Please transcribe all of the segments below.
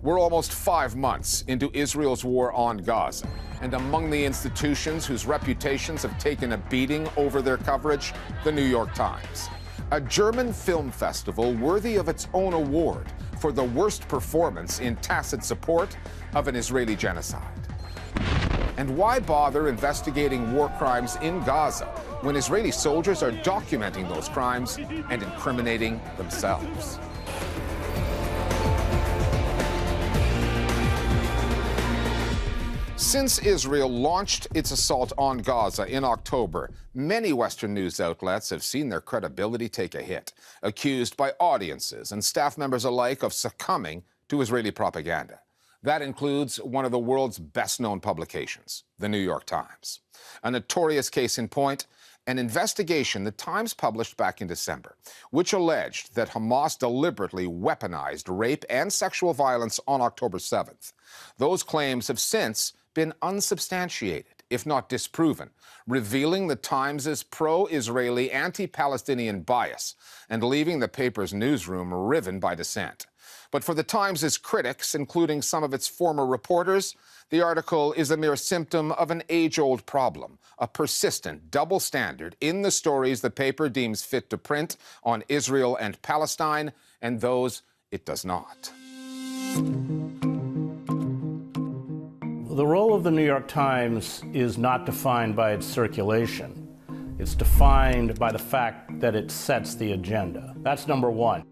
We're almost 5 months into Israel's war on Gaza, and among the institutions whose reputations have taken a beating over their coverage, the New York Times. A German film festival worthy of its own award for the worst performance in tacit support of an Israeli genocide. And why bother investigating war crimes in Gaza when Israeli soldiers are documenting those crimes and incriminating themselves? Since Israel launched its assault on Gaza in October, many Western news outlets have seen their credibility take a hit, accused by audiences and staff members alike of succumbing to Israeli propaganda. That includes one of the world's best-known publications, the New York Times. A notorious case in point, an investigation the Times published back in December, which alleged that Hamas deliberately weaponized rape and sexual violence on October 7th. Those claims have since been unsubstantiated, if not disproven, revealing the Times' pro-Israeli, anti-Palestinian bias and leaving the paper's newsroom riven by dissent. But for the Times' critics, including some of its former reporters, the article is a mere symptom of an age-old problem, a persistent double standard in the stories the paper deems fit to print on Israel and Palestine, and those it does not. The role of the New York Times is not defined by its circulation. It's defined by the fact that it sets the agenda. That's number one.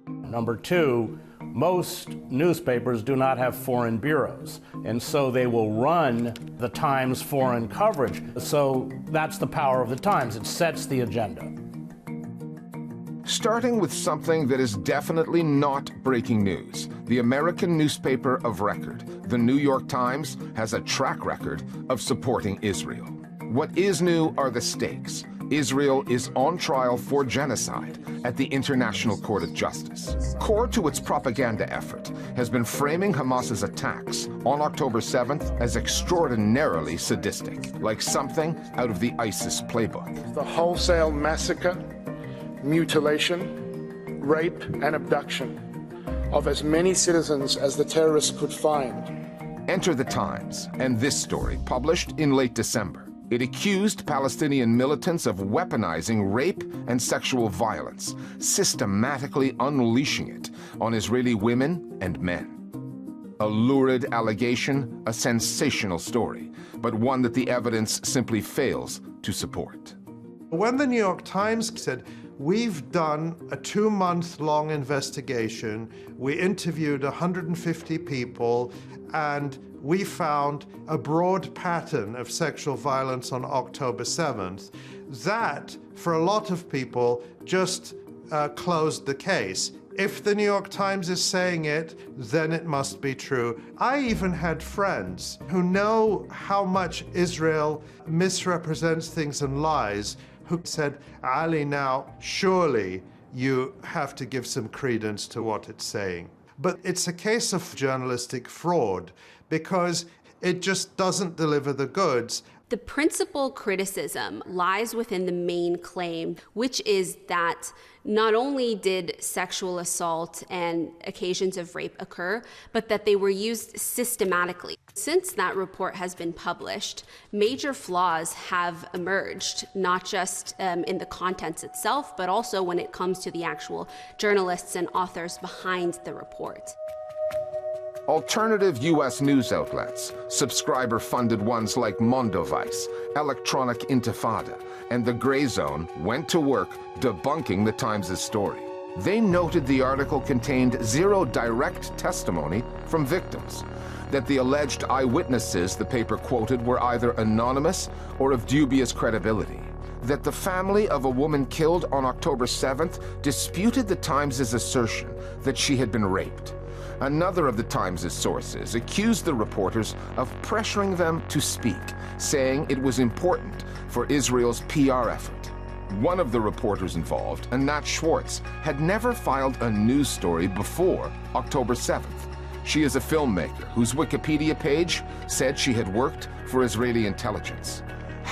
Number two, most newspapers do not have foreign bureaus, and so they will run the Times' foreign coverage. So that's the power of the Times. It sets the agenda. Starting with something that is definitely not breaking news, the American newspaper of record, the New York Times, has a track record of supporting Israel. What is new are the stakes. Israel is on trial for genocide at the International Court of Justice. Core to its propaganda effort has been framing Hamas's attacks on October 7th as extraordinarily sadistic, like something out of the ISIS playbook. The wholesale massacre, mutilation, rape, and abduction of as many citizens as the terrorists could find. Enter the Times and this story, published in late December. It accused Palestinian militants of weaponizing rape and sexual violence, systematically unleashing it on Israeli women and men. A lurid allegation, a sensational story, but one that the evidence simply fails to support. When the New York Times said, we've done a 2-month-long investigation, we interviewed 150 people, and we found a broad pattern of sexual violence on October 7th. That, for a lot of people, just closed the case. If the New York Times is saying it, then it must be true. I even had friends who know how much Israel misrepresents things and lies, who said, Ali, now, surely you have to give some credence to what it's saying. But it's a case of journalistic fraud because it just doesn't deliver the goods. The principal criticism lies within the main claim, which is that not only did sexual assault and occasions of rape occur, but that they were used systematically. Since that report has been published, major flaws have emerged, not just in the contents itself, but also when it comes to the actual journalists and authors behind the report. Alternative U.S. news outlets, subscriber-funded ones like Mondoweiss, Electronic Intifada, and The Gray Zone went to work debunking the Times' story. They noted the article contained zero direct testimony from victims, that the alleged eyewitnesses the paper quoted were either anonymous or of dubious credibility, that the family of a woman killed on October 7th disputed the Times' assertion that she had been raped. Another of the Times' sources accused the reporters of pressuring them to speak, saying it was important for Israel's PR effort. One of the reporters involved, Anat Schwartz, had never filed a news story before October 7th. She is a filmmaker whose Wikipedia page said she had worked for Israeli intelligence.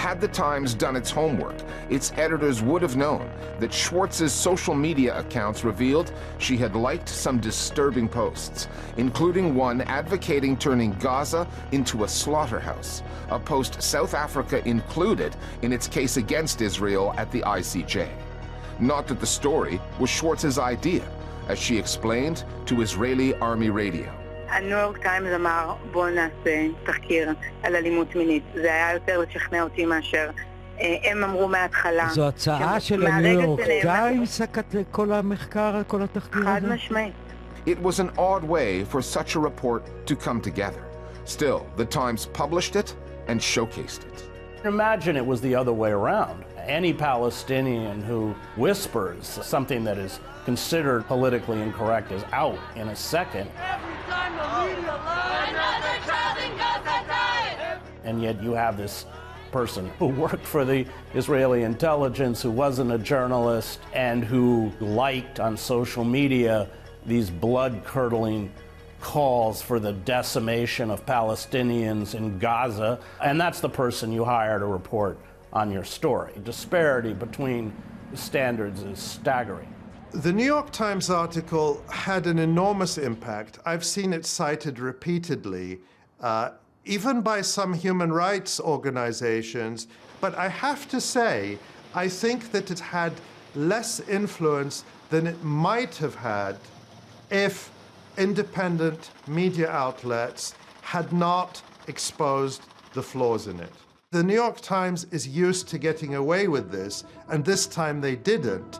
Had the Times done its homework, its editors would have known that Schwartz's social media accounts revealed she had liked some disturbing posts, including one advocating turning Gaza into a slaughterhouse, a post South Africa included in its case against Israel at the ICJ. Not that the story was Schwartz's idea, as she explained to Israeli Army radio. הניו יורק טיימס אמר, בואו נעשה תחקיר על אלימות מינית. זה היה יותר לשכנע אותי מאשר הם אמרו מההתחלה. זו הצעה של הניו יורק טיימס, כל המחקר, כל התחקיר הזה? חד משמעית. It was an odd way for such a report to come together. Still, the Times published it and showcased it. Imagine it was the other way around. Any Palestinian who whispers something that is considered politically incorrect is out in a second. Every time the media lies, another child in Gaza died. And yet you have this person who worked for the Israeli intelligence, who wasn't a journalist, and who liked on social media these blood-curdling calls for the decimation of Palestinians in Gaza, and that's the person you hire to report on your story. Disparity between standards is staggering. The New York Times article had an enormous impact. I've seen it cited repeatedly, even by some human rights organizations, but I have to say, I think that it had less influence than it might have had if independent media outlets had not exposed the flaws in it. The New York Times is used to getting away with this, and this time they didn't.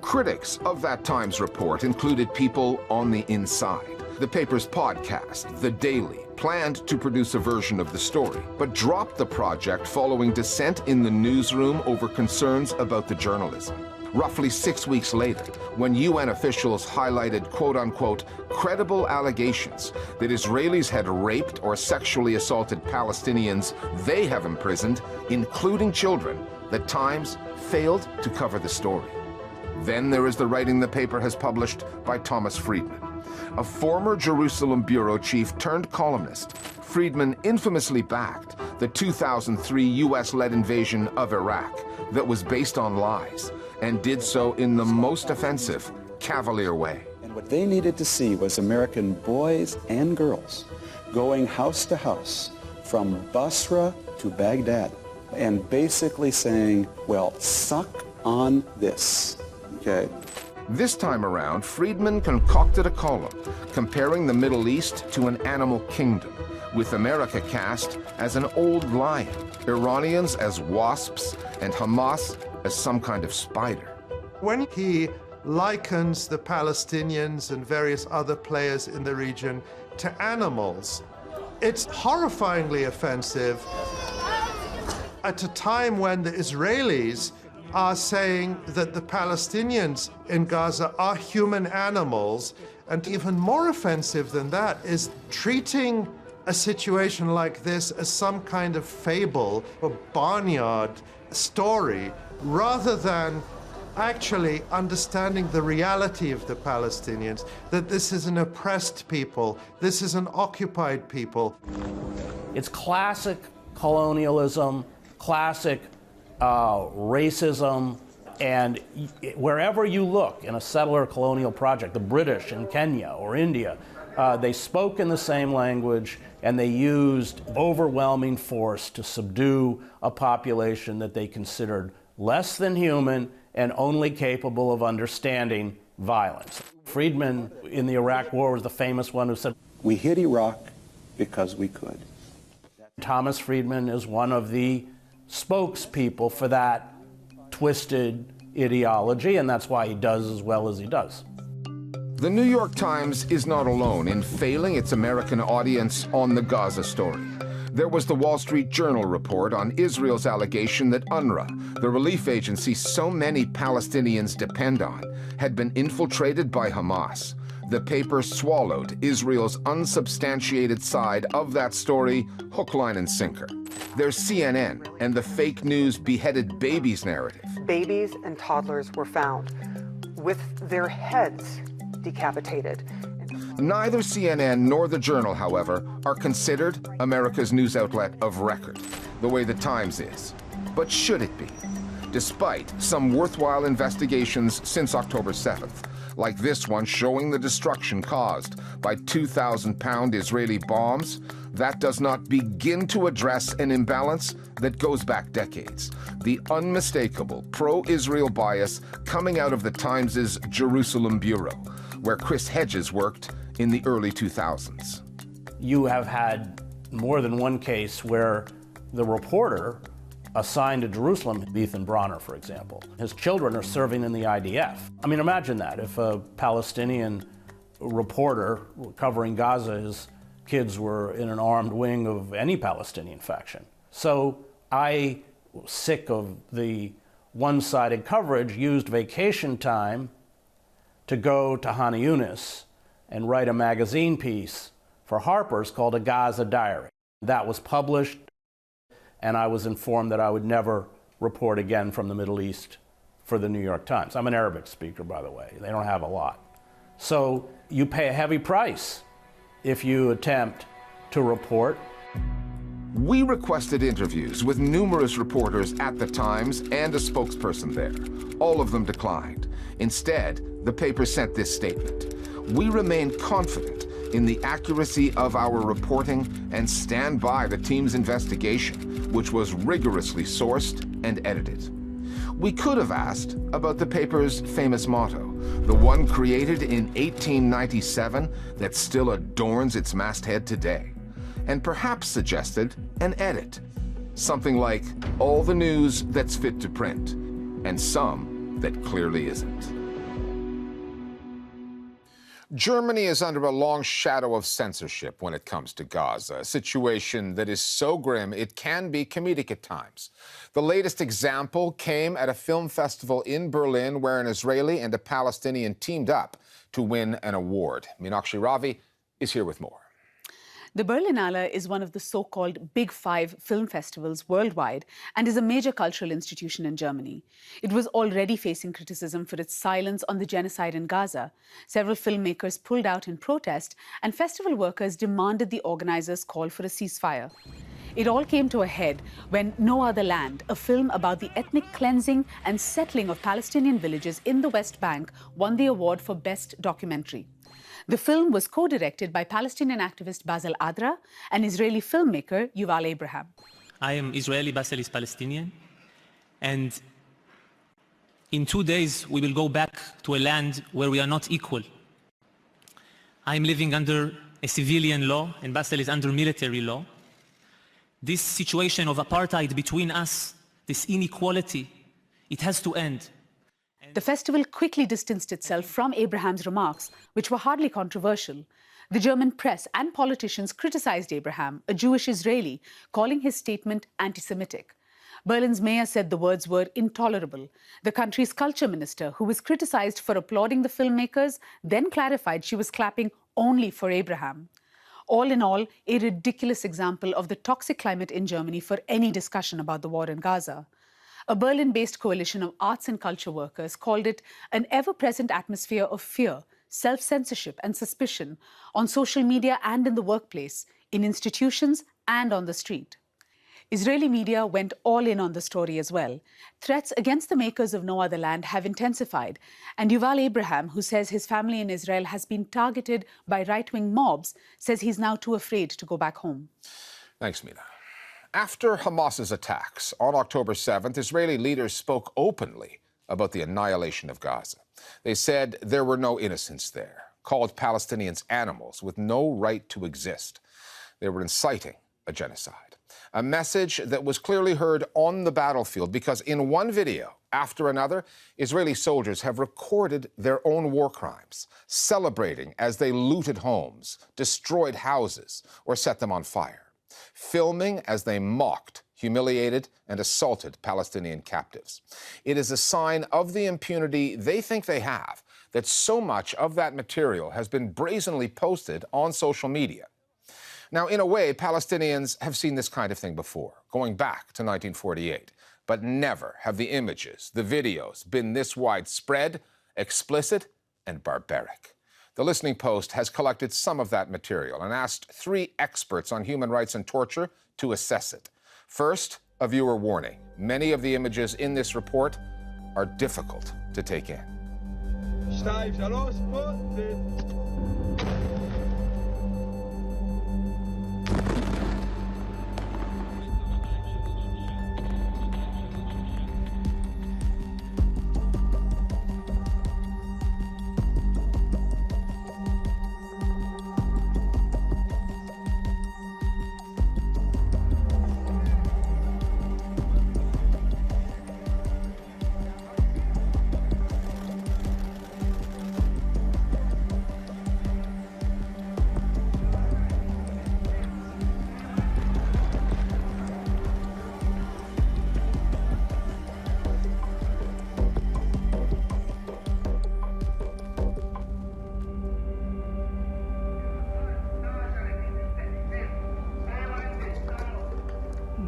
Critics of that Times report included people on the inside. The paper's podcast, The Daily, planned to produce a version of the story, but dropped the project following dissent in the newsroom over concerns about the journalism. Roughly 6 weeks later, when UN officials highlighted quote-unquote credible allegations that Israelis had raped or sexually assaulted Palestinians they have imprisoned, including children, the Times failed to cover the story. Then there is the writing the paper has published by Thomas Friedman, a former Jerusalem bureau chief turned columnist. Friedman infamously backed the 2003 US-led invasion of Iraq that was based on lies, and did so in the most offensive, cavalier way. And what they needed to see was American boys and girls going house to house from Basra to Baghdad and basically saying, well, suck on this, okay? This time around, Friedman concocted a column comparing the Middle East to an animal kingdom, with America cast as an old lion, Iranians as wasps, and Hamas as some kind of spider. When he likens the Palestinians and various other players in the region to animals, it's horrifyingly offensive at a time when the Israelis are saying that the Palestinians in Gaza are human animals, and even more offensive than that is treating a situation like this as some kind of fable or barnyard story, rather than actually understanding the reality of the Palestinians, that this is an oppressed people, this is an occupied people. It's classic colonialism, classic racism, and wherever you look in a settler colonial project, the British in Kenya or India, they spoke in the same language, and they used overwhelming force to subdue a population that they considered less than human and only capable of understanding violence. Friedman in the Iraq War was the famous one who said, "We hit Iraq because we could." Thomas Friedman is one of the spokespeople for that twisted ideology, and that's why he does as well as he does. The New York Times is not alone in failing its American audience on the Gaza story. There was the Wall Street Journal report on Israel's allegation that UNRWA, the relief agency so many Palestinians depend on, had been infiltrated by Hamas. The paper swallowed Israel's unsubstantiated side of that story, hook, line, and sinker. There's CNN and the fake news beheaded babies narrative. Babies and toddlers were found with their heads decapitated. Neither CNN nor the Journal, however, are considered America's news outlet of record. the way the Times is. But should it be? Despite some worthwhile investigations since October 7th, like this one showing the destruction caused by 2,000-pound Israeli bombs, that does not begin to address an imbalance that goes back decades. The unmistakable pro-Israel bias coming out of the Times' Jerusalem bureau, where Chris Hedges worked in the early 2000s. You have had more than one case where the reporter assigned to Jerusalem, Ethan Bronner, for example, his children are serving in the IDF. I mean, imagine that. If a Palestinian reporter covering Gaza, his kids were in an armed wing of any Palestinian faction. So I, sick of the one-sided coverage, used vacation time to go to Han Yunis and write a magazine piece for Harper's called A Gaza Diary. That was published, and I was informed that I would never report again from the Middle East for the New York Times. I'm an Arabic speaker, by the way. They don't have a lot. So you pay a heavy price if you attempt to report. We requested interviews with numerous reporters at the Times and a spokesperson there. All of them declined. Instead, the paper sent this statement: "We remain confident in the accuracy of our reporting and stand by the team's investigation, which was rigorously sourced and edited." We could have asked about the paper's famous motto, the one created in 1897 that still adorns its masthead today, and perhaps suggested an edit. Something like, all the news that's fit to print, and some that clearly isn't. Germany is under a long shadow of censorship when it comes to Gaza, a situation that is so grim it can be comedic at times. The latest example came at a film festival in Berlin where an Israeli and a Palestinian teamed up to win an award. Meenakshi Ravi is here with more. The Berlinale is one of the so-called Big Five film festivals worldwide and is a major cultural institution in Germany. It was already facing criticism for its silence on the genocide in Gaza. Several filmmakers pulled out in protest, and festival workers demanded the organizers call for a ceasefire. It all came to a head when No Other Land, a film about the ethnic cleansing and settling of Palestinian villages in the West Bank, won the award for Best Documentary. The film was co-directed by Palestinian activist Basel Adra and Israeli filmmaker Yuval Abraham. I am Israeli, Basel is Palestinian, and in 2 days we will go back to a land where we are not equal. I am living under a civilian law and Basel is under military law. This situation of apartheid between us, this inequality, it has to end. The festival quickly distanced itself from Abraham's remarks, which were hardly controversial. The German press and politicians criticized Abraham, a Jewish Israeli, calling his statement anti-Semitic. Berlin's mayor said the words were intolerable. The country's culture minister, who was criticized for applauding the filmmakers, then clarified she was clapping only for Abraham. All in all, a ridiculous example of the toxic climate in Germany for any discussion about the war in Gaza. A Berlin-based coalition of arts and culture workers called it an ever-present atmosphere of fear, self-censorship and suspicion on social media and in the workplace, in institutions and on the street. Israeli media went all in on the story as well. Threats against the makers of No Other Land have intensified, and Yuval Abraham, who says his family in Israel has been targeted by right-wing mobs, says he's now too afraid to go back home. Thanks, Mina. After Hamas's attacks on October 7th, Israeli leaders spoke openly about the annihilation of Gaza. They said there were no innocents there, called Palestinians animals with no right to exist. They were inciting a genocide, a message that was clearly heard on the battlefield because in one video after another, Israeli soldiers have recorded their own war crimes, celebrating as they looted homes, destroyed houses, or set them on fire, filming as they mocked, humiliated, and assaulted Palestinian captives. It is a sign of the impunity they think they have that so much of that material has been brazenly posted on social media. Now, in a way, Palestinians have seen this kind of thing before, going back to 1948. But never have the images, the videos, been this widespread, explicit, and barbaric. The Listening Post has collected some of that material and asked 3 experts on human rights and torture to assess it. First, a viewer warning. Many of the images in this report are difficult to take in.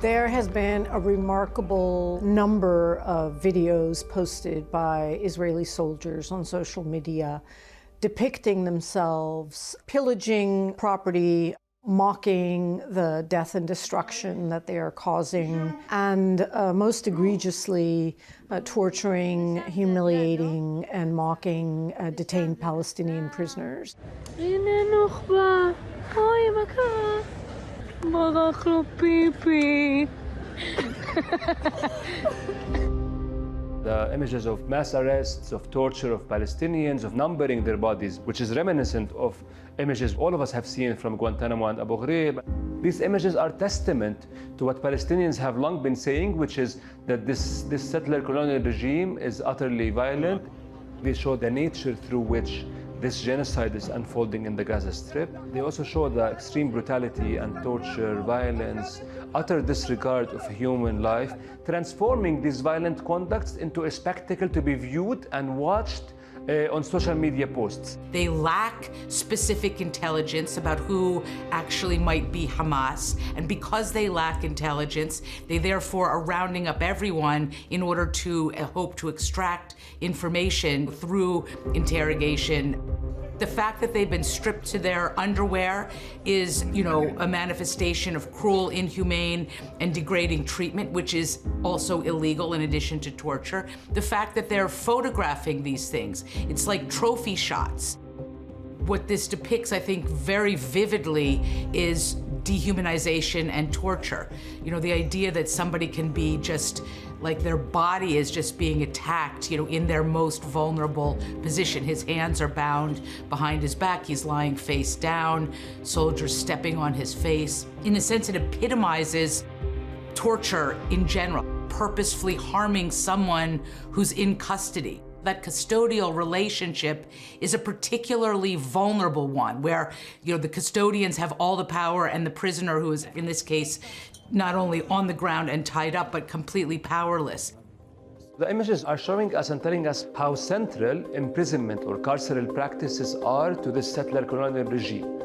There has been a remarkable number of videos posted by Israeli soldiers on social media depicting themselves pillaging property, mocking the death and destruction that they are causing, and most egregiously torturing, humiliating, and mocking detained Palestinian prisoners. The images of mass arrests, of torture of Palestinians, of numbering their bodies, which is reminiscent of images all of us have seen from Guantanamo and Abu Ghraib. These images are testament to what Palestinians have long been saying, which is that this settler colonial regime is utterly violent. They show the nature through which this genocide is unfolding in the Gaza Strip. They also show the extreme brutality and torture, violence, utter disregard of human life, transforming these violent conducts into a spectacle to be viewed and watched on social media posts. They lack specific intelligence about who actually might be Hamas, and because they lack intelligence, they therefore are rounding up everyone in order to hope to extract information through interrogation. The fact that they've been stripped to their underwear is, a manifestation of cruel, inhumane, and degrading treatment, which is also illegal in addition to torture. The fact that they're photographing these things, it's like trophy shots. What this depicts, I think, very vividly is dehumanization and torture. The idea that somebody can be just like their body is just being attacked, in their most vulnerable position. His hands are bound behind his back. He's lying face down, soldiers stepping on his face. In a sense, it epitomizes torture in general, purposefully harming someone who's in custody. That custodial relationship is a particularly vulnerable one where, the custodians have all the power and the prisoner, who is, in this case, not only on the ground and tied up, but completely powerless. The images are showing us and telling us how central imprisonment or carceral practices are to this settler colonial regime.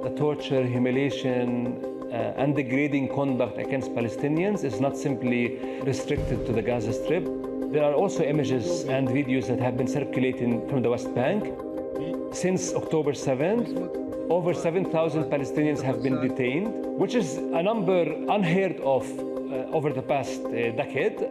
The torture, humiliation, and degrading conduct against Palestinians is not simply restricted to the Gaza Strip. There are also images and videos that have been circulating from the West Bank. Since October 7th, over 7,000 Palestinians have been detained, which is a number unheard of over the past decade.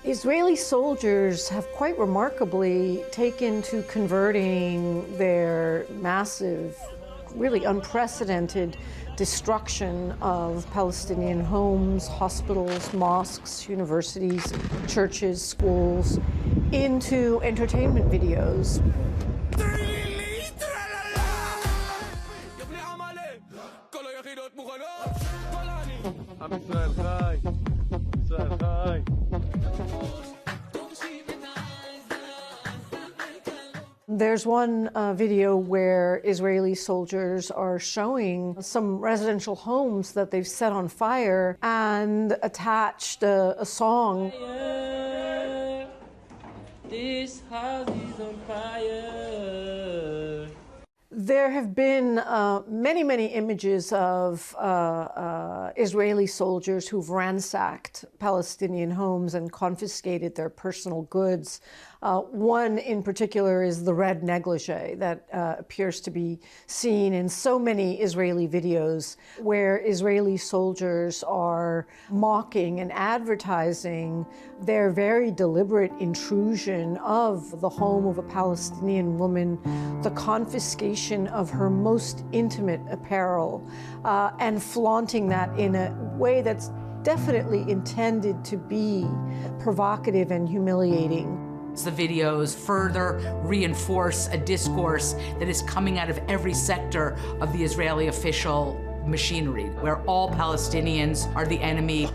Israeli soldiers have quite remarkably taken to converting their massive, really unprecedented destruction of Palestinian homes, hospitals, mosques, universities, churches, schools, into entertainment videos. There's one video where Israeli soldiers are showing some residential homes that they've set on fire and attached a song. This house is on fire. There have been many, many images of Israeli soldiers who've ransacked Palestinian homes and confiscated their personal goods. One in particular is the red negligee that appears to be seen in so many Israeli videos where Israeli soldiers are mocking and advertising their very deliberate intrusion of the home of a Palestinian woman, the confiscation of her most intimate apparel, and flaunting that in a way that's definitely intended to be provocative and humiliating. The videos further reinforce a discourse that is coming out of every sector of the Israeli official machinery, where all Palestinians are the enemy.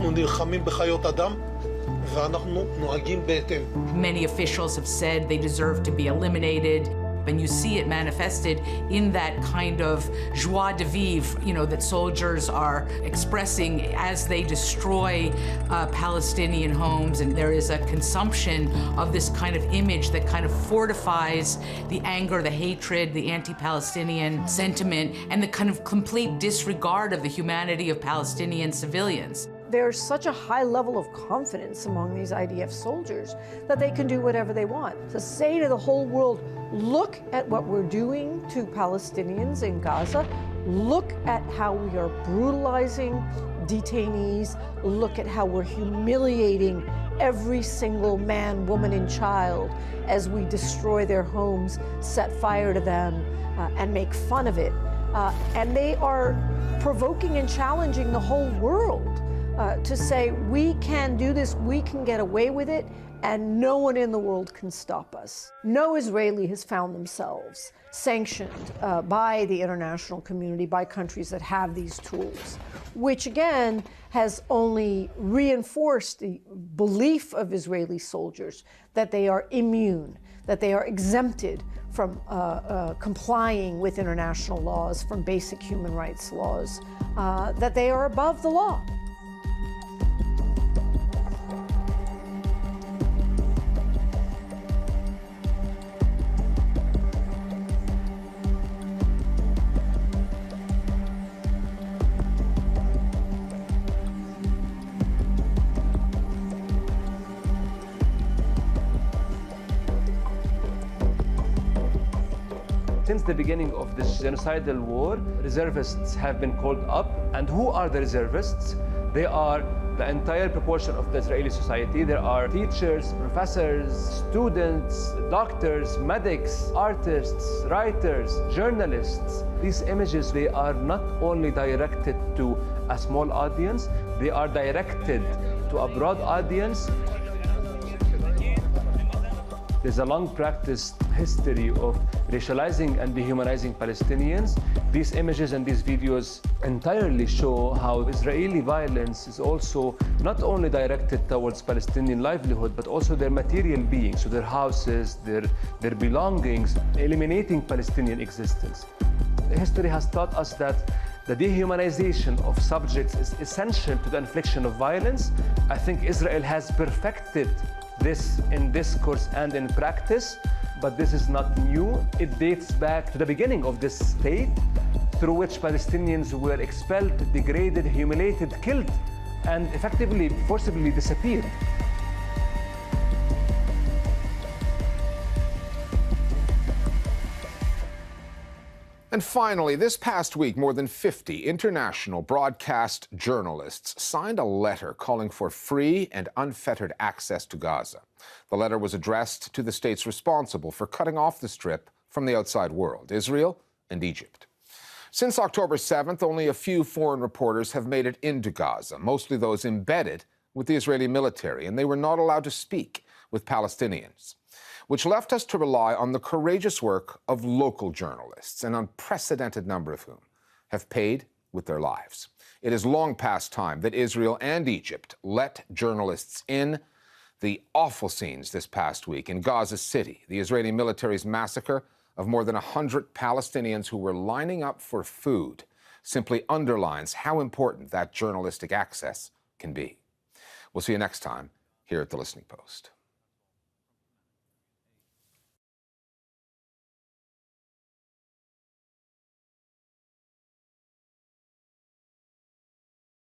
Many officials have said they deserve to be eliminated. And you see it manifested in that kind of joie de vivre, that soldiers are expressing as they destroy Palestinian homes. And there is a consumption of this kind of image that kind of fortifies the anger, the hatred, the anti-Palestinian sentiment, and the kind of complete disregard of the humanity of Palestinian civilians. There's such a high level of confidence among these IDF soldiers that they can do whatever they want. To say to the whole world, look at what we're doing to Palestinians in Gaza, look at how we are brutalizing detainees, look at how we're humiliating every single man, woman, and child as we destroy their homes, set fire to them, and make fun of it. And they are provoking and challenging the whole world. To say, we can do this, we can get away with it, and no one in the world can stop us. No Israeli has found themselves sanctioned by the international community, by countries that have these tools, which again has only reinforced the belief of Israeli soldiers that they are immune, that they are exempted from complying with international laws, from basic human rights laws, that they are above the law. Since the beginning of this genocidal war, reservists have been called up. And who are the reservists? They are the entire proportion of the Israeli society. There are teachers, professors, students, doctors, medics, artists, writers, journalists. These images, they are not only directed to a small audience, they are directed to a broad audience. There's a long practiced history of racializing and dehumanizing Palestinians. These images and these videos entirely show how Israeli violence is also not only directed towards Palestinian livelihood, but also their material being, so their houses, their belongings, eliminating Palestinian existence. History has taught us that the dehumanization of subjects is essential to the infliction of violence. I think Israel has perfected this in discourse and in practice, but this is not new. It dates back to the beginning of this state, through which Palestinians were expelled, degraded, humiliated, killed, and effectively, forcibly disappeared. And finally, this past week, more than 50 international broadcast journalists signed a letter calling for free and unfettered access to Gaza. The letter was addressed to the states responsible for cutting off the Strip from the outside world, Israel and Egypt. Since October 7th, only a few foreign reporters have made it into Gaza, mostly those embedded with the Israeli military, and they were not allowed to speak with Palestinians, which left us to rely on the courageous work of local journalists, an unprecedented number of whom have paid with their lives. It is long past time that Israel and Egypt let journalists in. The awful scenes this past week in Gaza City, the Israeli military's massacre of more than 100 Palestinians who were lining up for food, simply underlines how important that journalistic access can be. We'll see you next time here at The Listening Post.